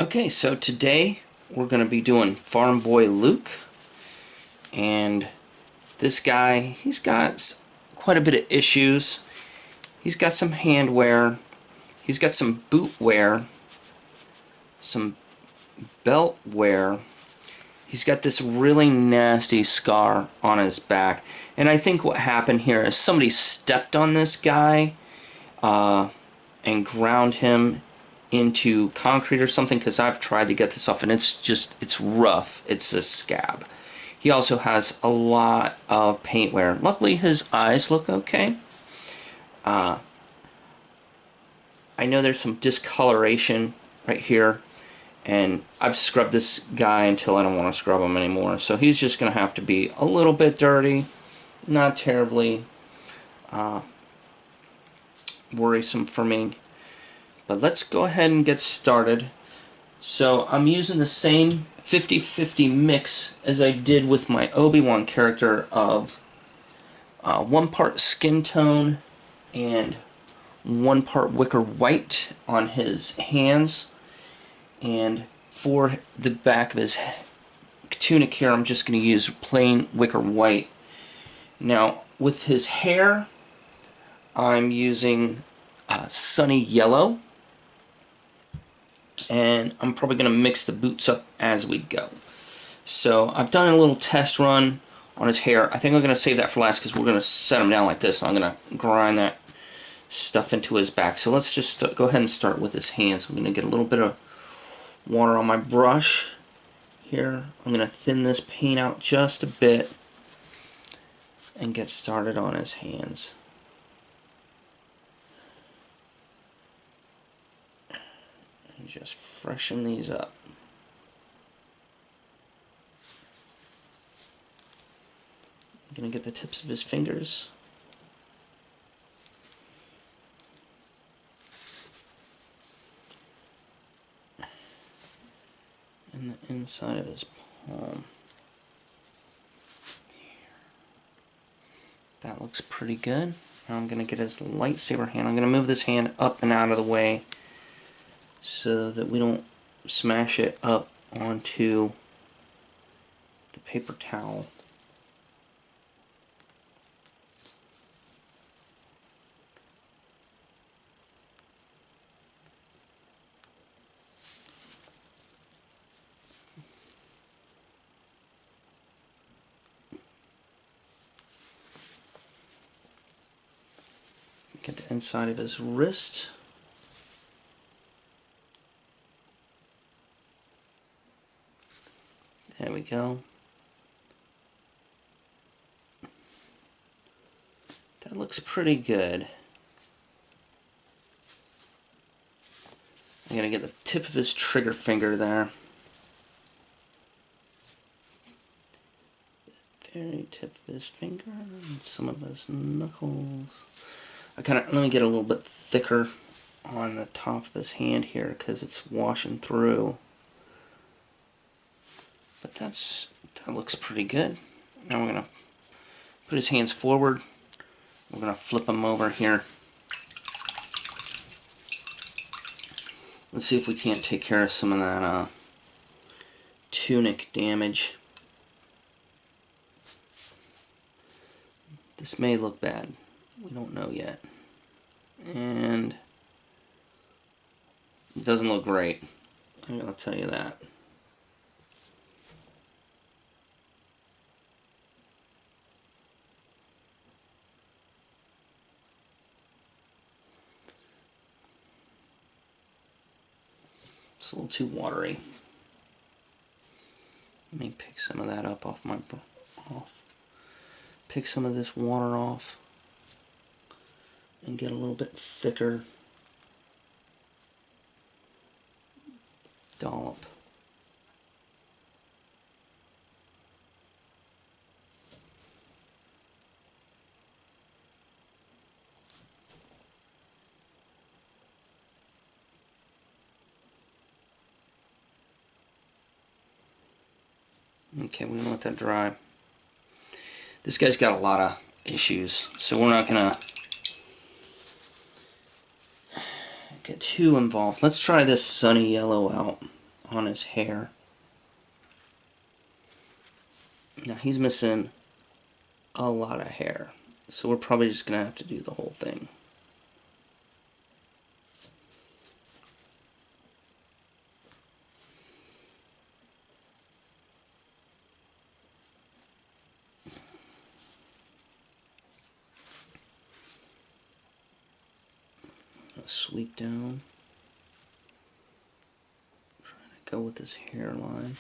Okay, so today we're going to be doing Farm Boy Luke, and this guy, he's got quite a bit of issues. He's got some hand wear, he's got some boot wear, some belt wear, he's got this really nasty scar on his back, and I think what happened here is somebody stepped on this guy and ground him into concrete or something, because I've tried to get this off and it's rough. It's a scab. He also has a lot of paint wear. Luckily his eyes look okay. I know there's some discoloration right here, and I've scrubbed this guy until I don't want to scrub him anymore, so he's just gonna have to be a little bit dirty, not terribly worrisome for me. But let's go ahead and get started. So I'm using the same 50-50 mix as I did with my Obi-Wan character of 1 part skin tone and 1 part wicker white on his hands. And for the back of his tunic here, I'm just going to use plain wicker white. Now with his hair, I'm using sunny yellow. And I'm probably going to mix the boots up as we go. So I've done a little test run on his hair. I think I'm going to save that for last because we're going to set him down like this. I'm going to grind that stuff into his back. So let's just go ahead and start with his hands. I'm going to get a little bit of water on my brush here. I'm going to thin this paint out just a bit and get started on his hands. Just freshen these up. I'm going to get the tips of his fingers. And the inside of his palm. That looks pretty good. Now I'm going to get his lightsaber hand. I'm going to move this hand up and out of the way so that we don't smash it up onto the paper towel. Get the inside of his wrist. There we go. That looks pretty good. I'm going to get the tip of his trigger finger there. The very tip of his finger and some of his knuckles. Let me get a little bit thicker on the top of his hand here because it's washing through. But that looks pretty good. Now we're going to put his hands forward. We're going to flip him over here. Let's see if we can't take care of some of that tunic damage. This may look bad. We don't know yet. And it doesn't look great. I'm going to tell you that. It's a little too watery. Let me pick some of that up off my pick some of this water off and get a little bit thicker dollop. Okay, we're going to let that dry. This guy's got a lot of issues, so we're not going to get too involved. Let's try this sunny yellow out. on his hair. Now he's missing a lot of hair, so we're probably just gonna have to do the whole thing. Sweep down, trying to go with his hairline.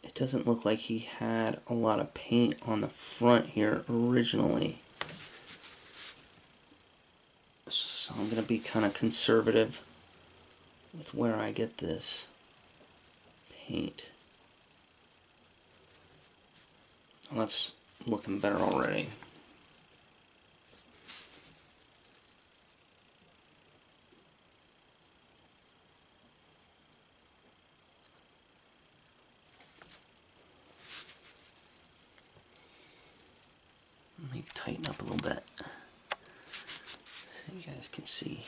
It doesn't look like he had a lot of paint on the front here originally. So I'm going to be kind of conservative with where I get this paint. Well, that's looking better already. Let me tighten up a little bit so you guys can see.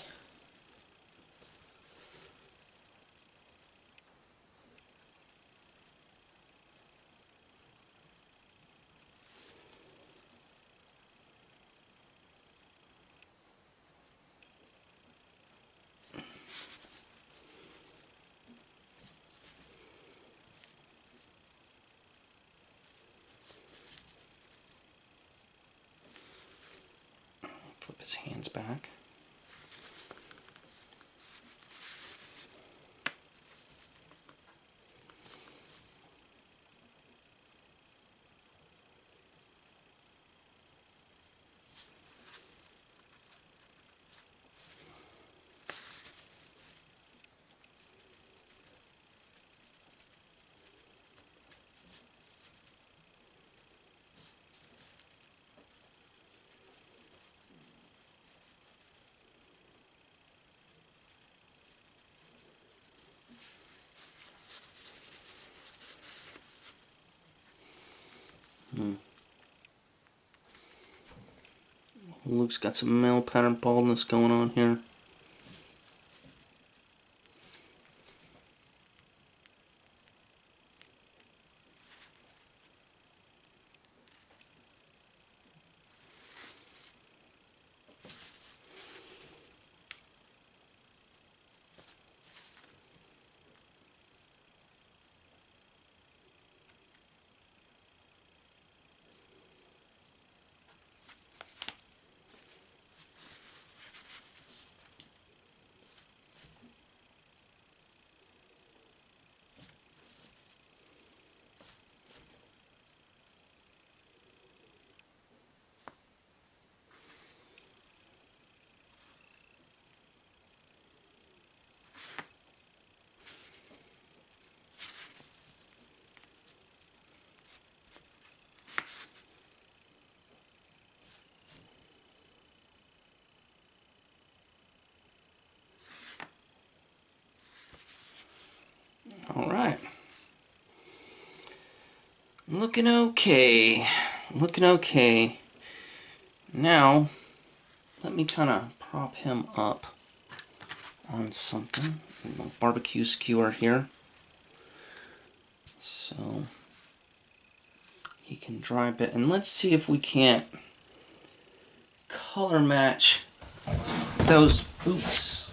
Flip his hands back. Luke's got some male pattern baldness going on here. Alright. Looking okay. Looking okay. Now, let me kind of prop him up on something. A barbecue skewer here. So he can dry a bit. And let's see if we can't color match those boots.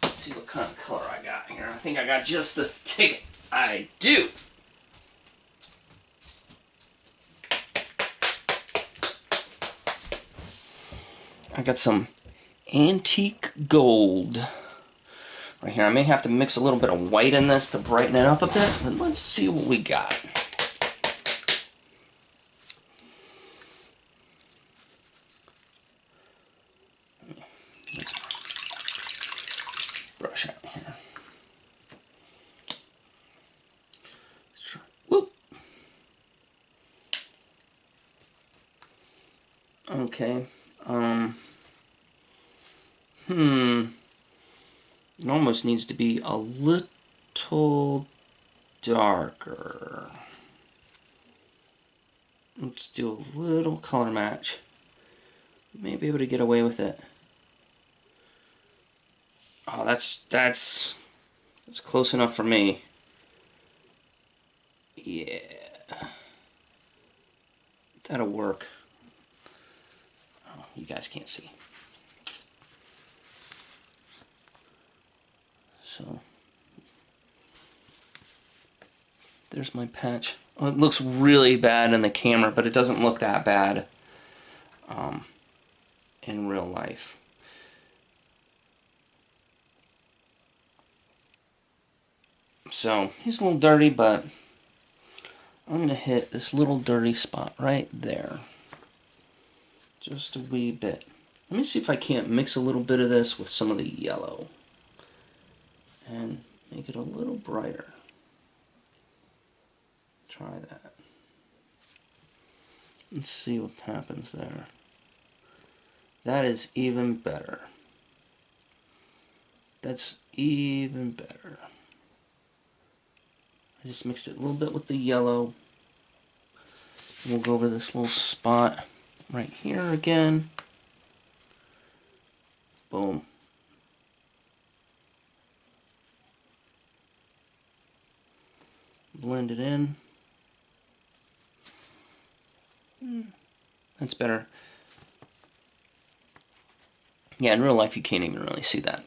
Let's see what kind of color I got here. I think I got just the ticket. I do. I got some antique gold right here. I may have to mix a little bit of white in this to brighten it up a bit. But let's see what we got. Brush out here. Let's try. Whoop. Okay. It almost needs to be a little darker. Let's do a little color match. May be able to get away with it. Oh, that's close enough for me. Yeah. That'll work. Oh, you guys can't see. So there's my patch. Oh, it looks really bad in the camera, but it doesn't look that bad in real life. So he's a little dirty, but I'm going to hit this little dirty spot right there. Just a wee bit. Let me see if I can't mix a little bit of this with some of the yellow and make it a little brighter. Try that. Let's see what happens there. That is even better. That's even better. I just mixed it a little bit with the yellow. We'll go over this little spot right here again. Boom. Blend it in. That's better. Yeah, in real life you can't even really see that.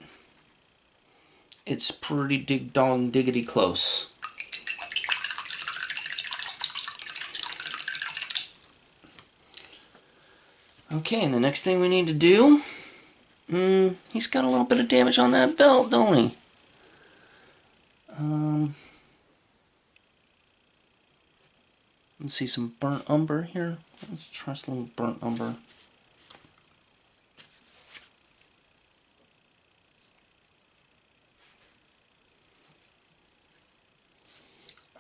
It's pretty dig-dong diggity close. Okay, and the next thing we need to do, he's got a little bit of damage on that belt, don't he? Let's see some burnt umber here. Let's try some little burnt umber.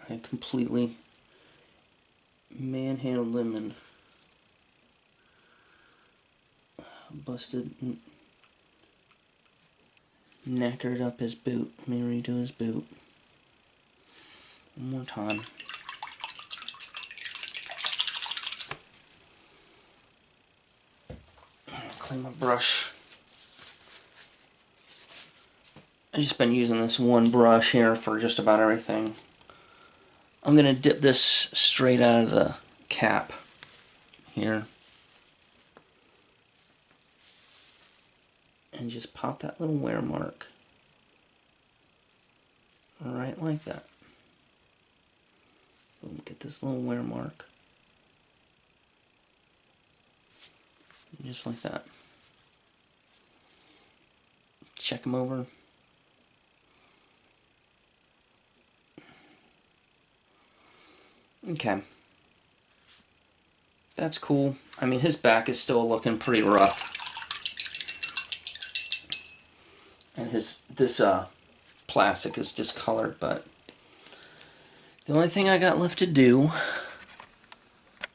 I completely manhandled him and busted, knackered up his boot. Let me redo his boot. One more time. Clean my brush. I've just been using this one brush here for just about everything. I'm going to dip this straight out of the cap here. And just pop that little wear mark. Right like that. Boom, get this little wear mark. Just like that. Check them over. Okay. That's cool. I mean, his back is still looking pretty rough. And this plastic is discolored, but the only thing I got left to do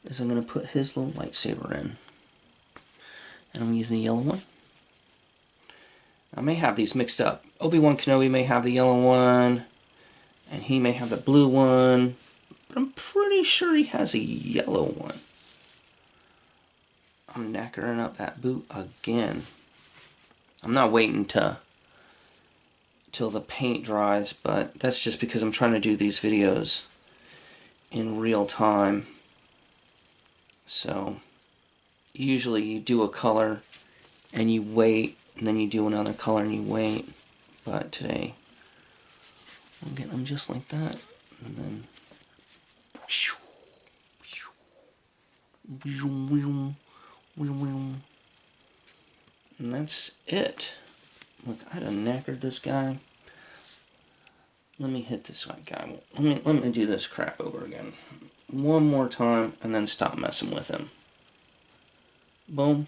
is I'm going to put his little lightsaber in. And I'm going to use the yellow one. I may have these mixed up. Obi-Wan Kenobi may have the yellow one, and he may have the blue one, but I'm pretty sure he has a yellow one. I'm knackering up that boot again. I'm not waiting till the paint dries, but that's just because I'm trying to do these videos in real time. So usually you do a color and you wait, and then you do another color and you wait. But today I'm getting them just like that, and then and that's it. Look, I done knackered this guy. Let me hit this guy. Let me do this crap over again. One more time, and then stop messing with him. Boom.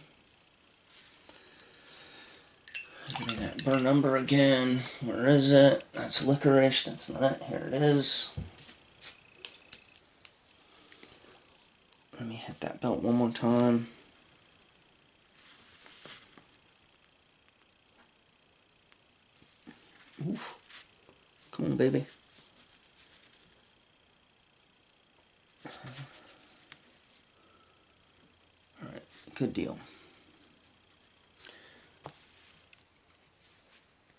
Give me that burn number again. Where is it? That's licorice. That's not it. Here it is. Let me hit that belt one more time. Oof. Come on, baby. Good deal.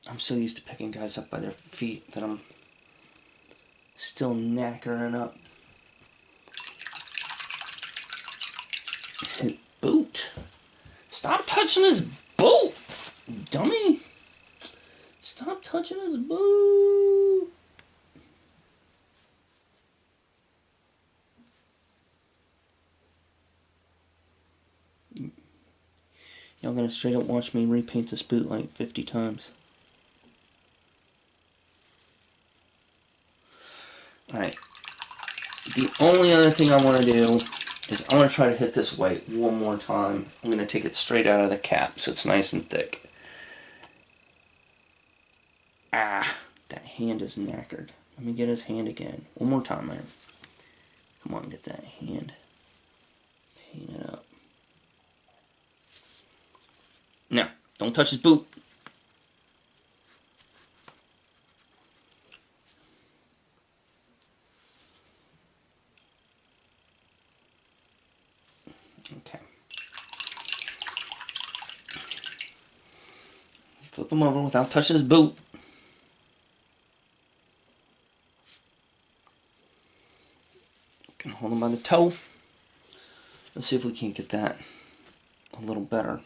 I'm so used to picking guys up by their feet that I'm still knackering up. His boot. Stop touching his boot, dummy. Stop touching his boot. Y'all gonna straight up watch me repaint this boot like 50 times. Alright. The only other thing I want to do is I want to try to hit this white one more time. I'm going to take it straight out of the cap so it's nice and thick. Ah, that hand is knackered. Let me get his hand again. One more time, man. Come on, get that hand. Paint it up. No, don't touch his boot. Okay. Flip him over without touching his boot. Can hold him by the toe. Let's see if we can get that a little better.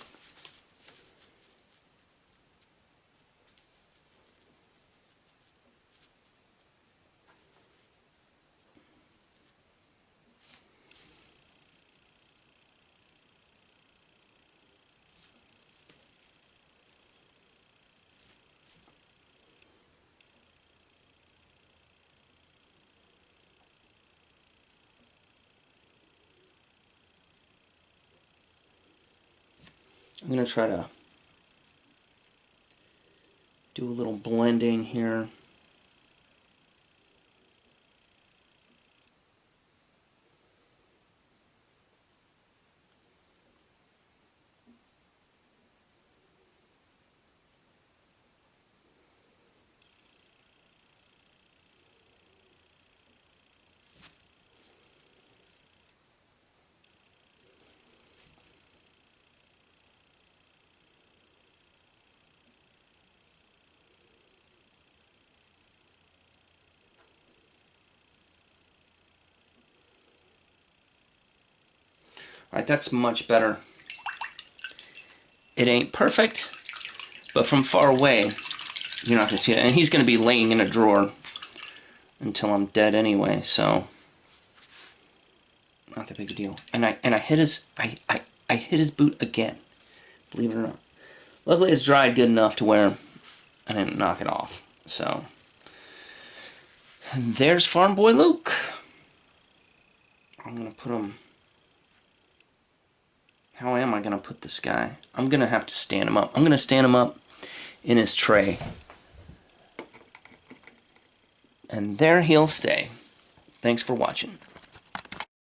I'm going to try to do a little blending here. Alright, that's much better. It ain't perfect, but from far away, you're not going to see it. And he's going to be laying in a drawer until I'm dead anyway, so not that big a deal. And I hit his I hit his boot again, believe it or not. Luckily it's dried good enough to where I didn't knock it off. So there's Farm Boy Luke. I'm going to put him... How am I going to put this guy? I'm going to have to stand him up. I'm going to stand him up in his tray. And there he'll stay. Thanks for watching.